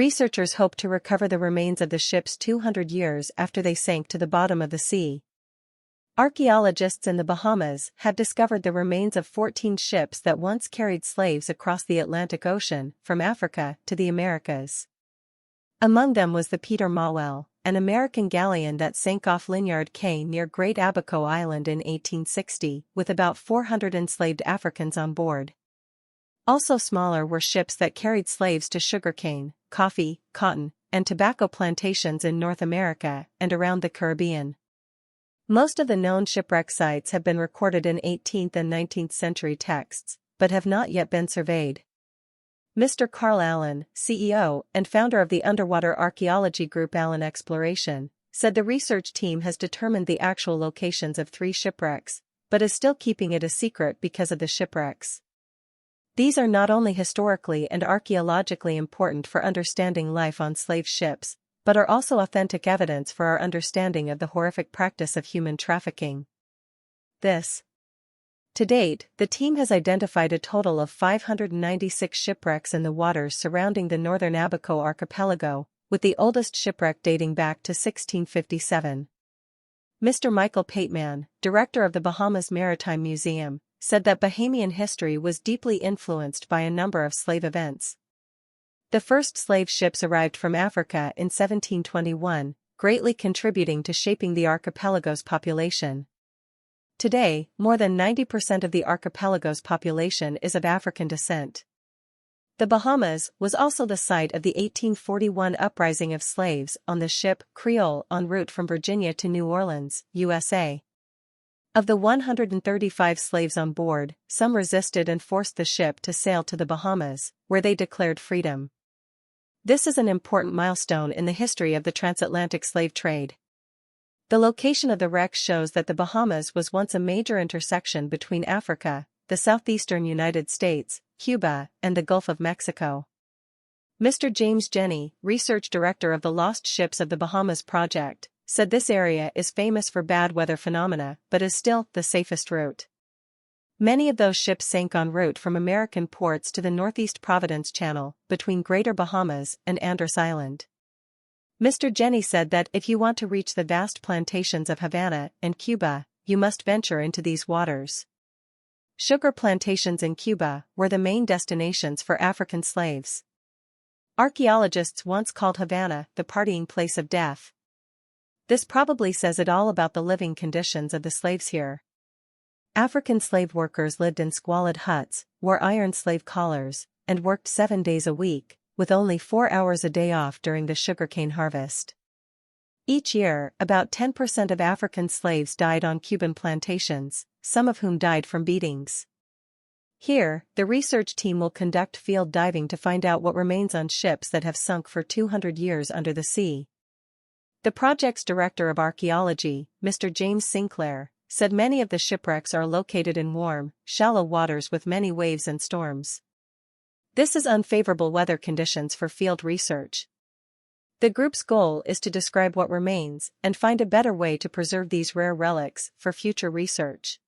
Researchers hope to recover the remains of the ships 200 years after they sank to the bottom of the sea. Archaeologists in the Bahamas have discovered the remains of 14 ships that once carried slaves across the Atlantic Ocean, from Africa to the Americas. Among them was the Peter Mawel, an American galleon that sank off Linyard Cay near Great Abaco Island in 1860, with about 400 enslaved Africans on board. Also smaller were ships that carried slaves to sugarcane, coffee, cotton, and tobacco plantations in North America and around the Caribbean. Most of the known shipwreck sites have been recorded in 18th and 19th century texts, but have not yet been surveyed. Mr. Carl Allen, CEO and founder of the underwater archaeology group Allen Exploration, said the research team has determined the actual locations of 3 shipwrecks, but is still keeping it a secret because of the shipwrecks. These are not only historically and archaeologically important for understanding life on slave ships, but are also authentic evidence for our understanding of the horrific practice of human trafficking. To date, the team has identified a total of 596 shipwrecks in the waters surrounding the northern Abaco archipelago, with the oldest shipwreck dating back to 1657. Mr. Michael Pateman, director of the Bahamas Maritime Museum, said that Bahamian history was deeply influenced by a number of slave events. The first slave ships arrived from Africa in 1721, greatly contributing to shaping the archipelago's population. Today, more than 90% of the archipelago's population is of African descent. The Bahamas was also the site of the 1841 uprising of slaves on the ship Creole en route from Virginia to New Orleans, USA. Of the 135 slaves on board, some resisted and forced the ship to sail to the Bahamas, where they declared freedom. This is an important milestone in the history of the transatlantic slave trade. The location of the wreck shows that the Bahamas was once a major intersection between Africa, the southeastern United States, Cuba, and the Gulf of Mexico. Mr. James Jenny, research director of the Lost Ships of the Bahamas project, said this area is famous for bad weather phenomena but is still the safest route. Many of those ships sank en route from American ports to the Northeast Providence Channel, between Greater Bahamas and Andros Island. Mr. Jenny said that if you want to reach the vast plantations of Havana and Cuba, you must venture into these waters. Sugar plantations in Cuba were the main destinations for African slaves. Archaeologists once called Havana the partying place of death. This probably says it all about the living conditions of the slaves here. African slave workers lived in squalid huts, wore iron slave collars, and worked 7 days a week, with only 4 hours a day off during the sugarcane harvest. Each year, about 10% of African slaves died on Cuban plantations, some of whom died from beatings. Here, the research team will conduct field diving to find out what remains on ships that have sunk for 200 years under the sea. The project's director of archaeology, Mr. James Sinclair, said many of the shipwrecks are located in warm, shallow waters with many waves and storms. This is unfavorable weather conditions for field research. The group's goal is to describe what remains and find a better way to preserve these rare relics for future research.